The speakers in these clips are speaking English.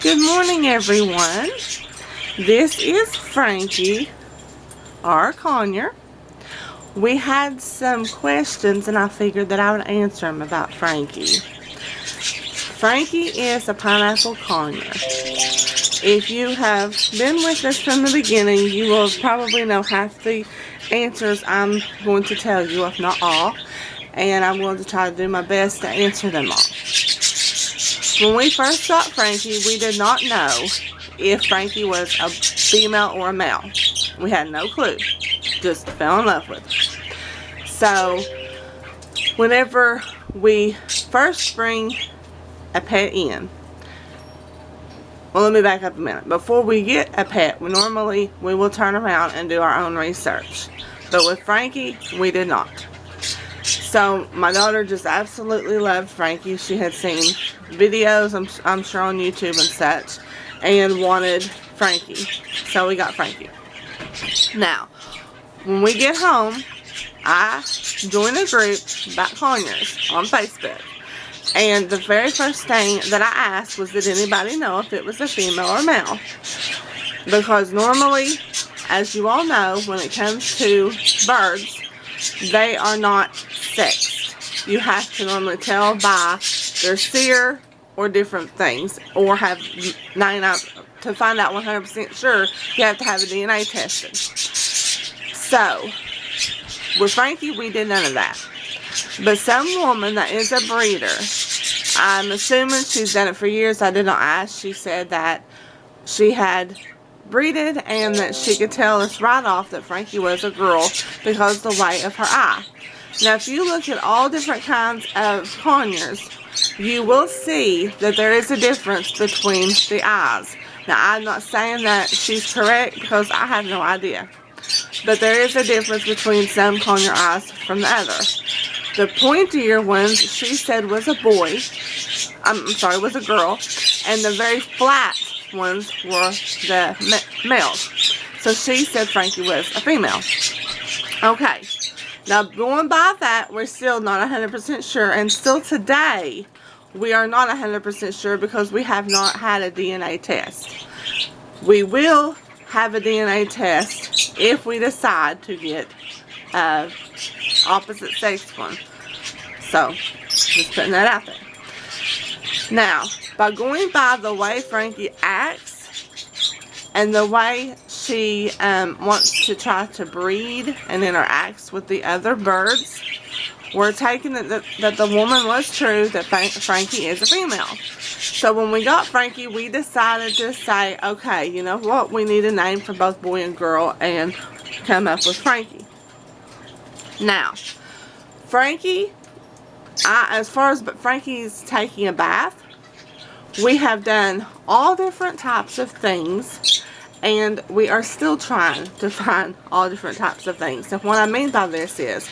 Good morning, everyone. This is Frankie, our conure. We had some questions and I figured that I would answer them about Frankie. Frankie is a pineapple conure. If you have been with us from the beginning, you will probably know half the answers I'm going to tell you, if not all. And I'm going to try to do my best to answer them all. When we first got Frankie, we did not know if Frankie was a female or a male. We had no clue. Just fell in love with him. So, whenever we first bring a pet in, well, let me back up a minute. Before we get a pet, we will turn around and do our own research. But with Frankie, we did not. So my daughter just absolutely loved Frankie. She had seen videos, I'm sure, on YouTube and such, and wanted Frankie. So we got Frankie. Now, when we get home, I joined a group about conures on Facebook. And the very first thing that I asked was, did anybody know if it was a female or male? Because normally, as you all know, when it comes to birds, they are not sexed. You have to normally tell by their sear or different things, or have 99 to find out 100% sure. You have to have a DNA tested. So with Frankie, we did none of that. But some woman that is a breeder, I'm assuming she's done it for years. I did not ask. She said that she had breeded and that she could tell us right off that Frankie was a girl because of the white of her eye. Now, if you look at all different kinds of conures, you will see that there is a difference between the eyes. Now, I'm not saying that she's correct because I have no idea. But there is a difference between some conure eyes from the other. The pointier ones, she said, was a boy. Was a girl. And the very flat ones were the males. So she said Frankie was a female. Okay. Now, going by that, we're still not 100% sure. And still today, we are not 100% sure because we have not had a DNA test. We will have a DNA test if we decide to get opposite sex one. So, just putting that out there. Now, by going by the way Frankie acts and the way she wants to try to breed and interacts with the other birds, we're taking it that the woman was true, that Frankie is a female. So when we got Frankie, we decided to say, okay, you know what, we need a name for both boy and girl and come up with Frankie. Now, Frankie, as far as Frankie's taking a bath, we have done all different types of things, and we are still trying to find all different types of things. And what I mean by this is,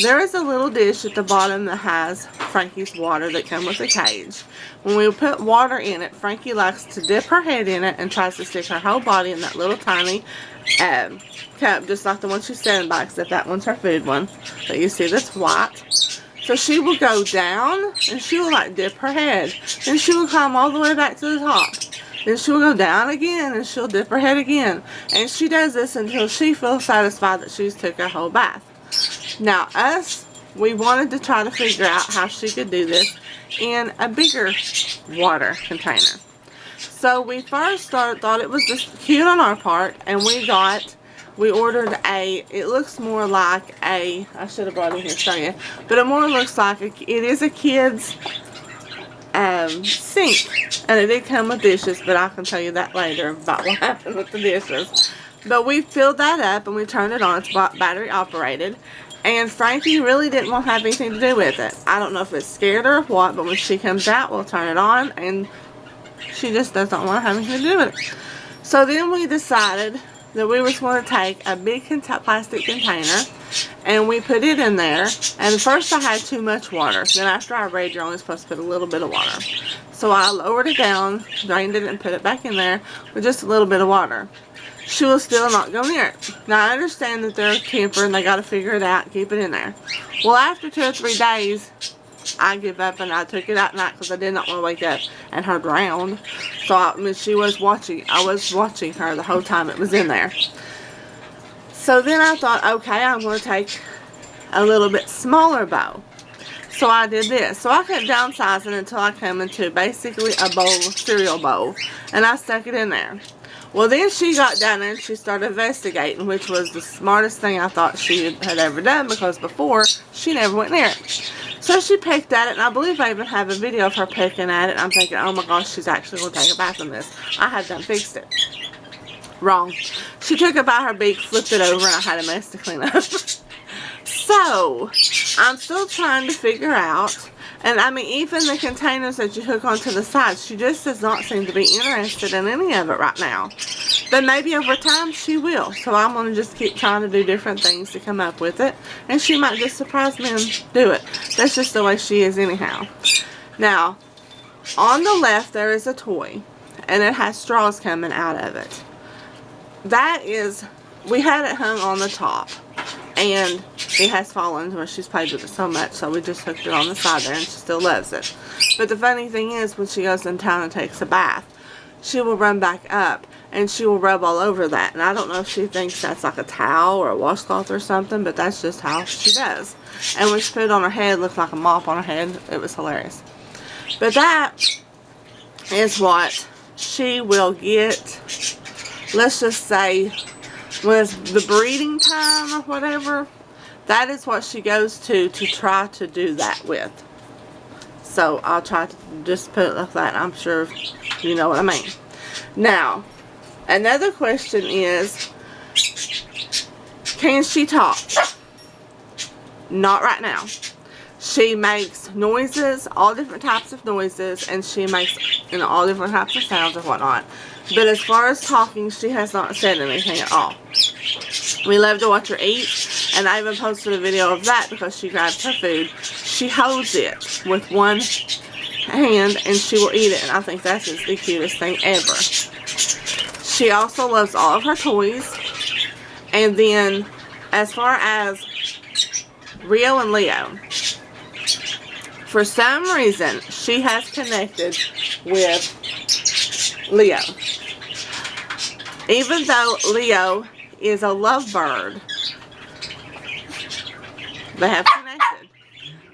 there is a little dish at the bottom that has Frankie's water that comes with a cage. When we put water in it, Frankie likes to dip her head in it and tries to stick her whole body in that little tiny cup, just like the one she's standing by, except that one's her food one that you see that's white. So she will go down and she will like dip her head. Then she will climb all the way back to the top. Then she will go down again and she'll dip her head again. And she does this until she feels satisfied that she's took her whole bath. Now we wanted to try to figure out how she could do this in a bigger water container. So we first thought it was just cute on our part, and we ordered it looks more like I should have brought it in here to show you, but it more looks like it is a kid's sink, and it did come with dishes, but I can tell you that later about what happened with the dishes. But we filled that up and we turned it on. It's battery operated, and Frankie really didn't want to have anything to do with it. I don't know if it's scared her or what, but when she comes out, we'll turn it on, and she just doesn't want to have anything to do with it. So then we decided that we were going to take a big plastic container and we put it in there. And first I had too much water. Then after I read, you're only supposed to put a little bit of water. So I lowered it down, drained it, and put it back in there with just a little bit of water. She will still not go near it. Now I understand that they're a camper and they got to figure it out, keep it in there. Well, after 2 or 3 days, I give up and I took it out at night because I did not want to wake up and her drown. So I mean, she was watching. I was watching her the whole time it was in there. So then I thought, okay, I'm going to take a little bit smaller bowl. So I did this. So I kept downsizing until I came into basically a bowl, cereal bowl, and I stuck it in there. Well, then she got down there and she started investigating, which was the smartest thing I thought she had ever done, because before, she never went near it. So she picked at it, and I believe I even have a video of her picking at it, and I'm thinking, oh my gosh, she's actually going to take a bath in this. I had done fixed it. Wrong. She took it by her beak, flipped it over, and I had a mess to clean up. So, I'm still trying to figure out, and I mean, even the containers that you hook onto the side, she just does not seem to be interested in any of it right now. But maybe over time she will. So I'm going to just keep trying to do different things to come up with it. And she might just surprise me and do it. That's just the way she is anyhow. Now, on the left there is a toy, and it has straws coming out of it. That is, we had it hung on the top, and it has fallen where she's played with it so much, so we just hooked it on the side there, and she still loves it. But the funny thing is, when she goes in town and takes a bath, she will run back up and she will rub all over that. And I don't know if she thinks that's like a towel or a washcloth or something, but that's just how she does. And when she put it on her head, it looked like a mop on her head. It was hilarious. But that is what she will get. Let's just say when it's the breeding time or whatever, that is what she goes to try to do that with. So I'll try to just put it like that. I'm sure you know what I mean. Now, another question is, can she talk? Not right now. She makes noises, all different types of noises, and she makes, you know, all different types of sounds and whatnot. But as far as talking, she has not said anything at all. We love to watch her eat, and I even posted a video of that because she grabs her food. She holds it with one hand and she will eat it, and I think that is the cutest thing ever. She also loves all of her toys. And then as far as Rio and Leo, for some reason she has connected with Leo. Even though Leo is a lovebird, they have connected.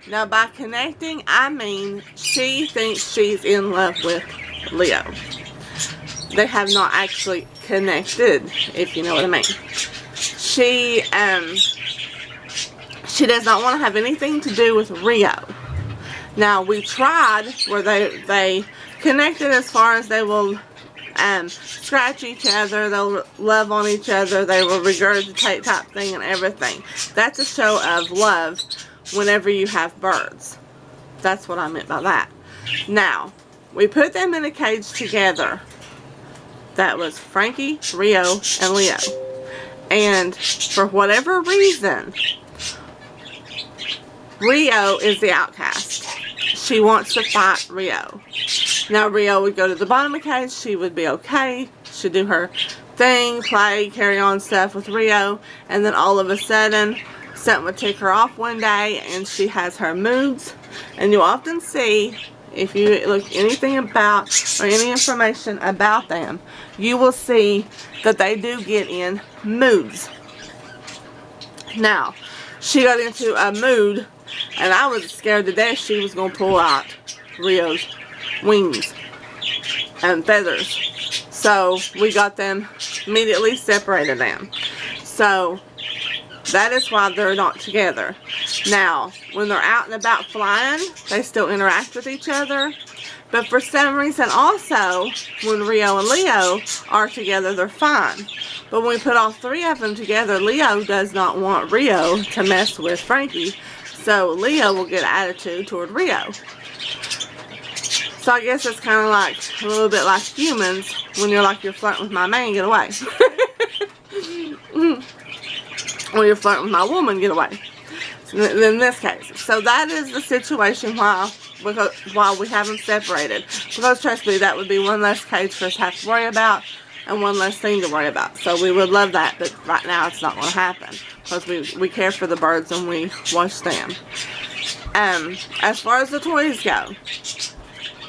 Now, by connecting, I mean she thinks she's in love with Leo. They have not actually connected, if you know what I mean. She does not want to have anything to do with Rio. Now, we tried where they connected as far as they will scratch each other, they'll love on each other, they will regurgitate type thing and everything. That's a show of love whenever you have birds. That's what I meant by that. Now, we put them in a cage together. That was Frankie, Rio, and Leo. And for whatever reason, Rio is the outcast. She wants to fight Rio. Now, Rio would go to the bottom of the cage. She would be okay. She'd do her thing, play, carry on stuff with Rio. And then all of a sudden, something would tick her off one day, and she has her moods. And you'll often see, if you look anything about or any information about them, you will see that they do get in moods. Now, she got into a mood, and I was scared to death she was going to pull out Rio's wings and feathers. So we got them, immediately separated them. So that is why they're not together. Now, when they're out and about flying, they still interact with each other. But for some reason also, when Rio and Leo are together, they're fine. But when we put all three of them together, Leo does not want Rio to mess with Frankie. So Leo will get attitude toward Rio. So I guess it's kind of like, a little bit like humans, when you're like, you're flirting with my man, get away. Or you're flirting with my woman, get away. In this case. So that is the situation why we have them separated. Because trust me, that would be one less cage for us to have to worry about, and one less thing to worry about. So we would love that, but right now it's not going to happen. Because we care for the birds and we watch them. As far as the toys go,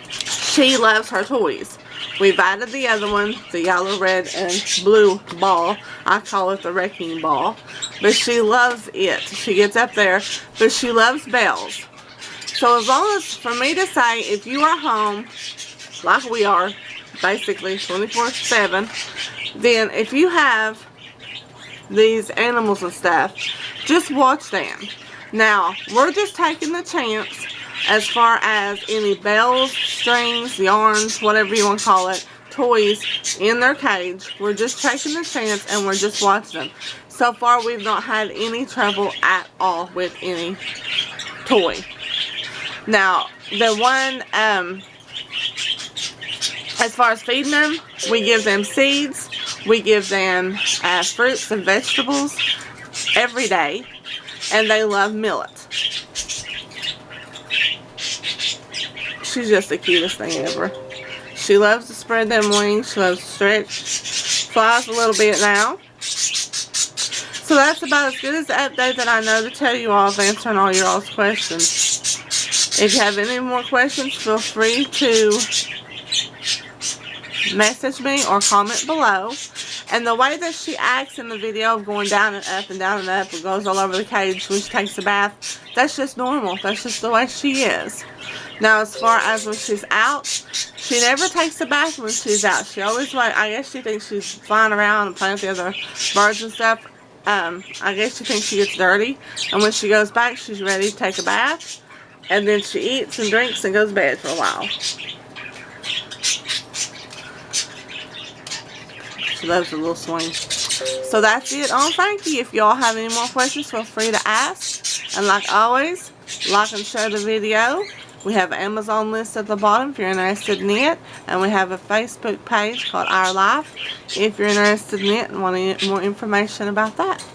she loves her toys. We've added the other one, the yellow, red, and blue ball. I call it the wrecking ball. But she loves it. She gets up there, but she loves bells. So as long as, for me to say, if you are home, like we are, basically 24/7, then if you have these animals and stuff, just watch them. Now, we're just taking the chance as far as any bells, strings, yarns, whatever you want to call it, toys in their cage. We're just taking the chance and we're just watching them. So far, we've not had any trouble at all with any toy. Now, the one, as far as feeding them, we give them seeds, we give them fruits and vegetables every day, and they love millet. She's just the cutest thing ever. She loves to spread them wings. She loves to stretch. Flies a little bit now. So that's about as good as the update that I know to tell you all of answering all your all's questions. If you have any more questions, feel free to message me or comment below. And the way that she acts in the video of going down and up and down and up and goes all over the cage when she takes a bath, that's just normal. That's just the way she is. Now, as far as when she's out, she never takes a bath when she's out. She always, I guess she thinks she's flying around and playing with the other birds and stuff. I guess she thinks she gets dirty. And when she goes back, she's ready to take a bath. And then she eats and drinks and goes to bed for a while. She loves the little swing. So that's it on Frankie. If y'all have any more questions, feel free to ask. And like always, like and share the video. We have an Amazon list at the bottom if you're interested in it. And we have a Facebook page called Our Life if you're interested in it and want more information about that.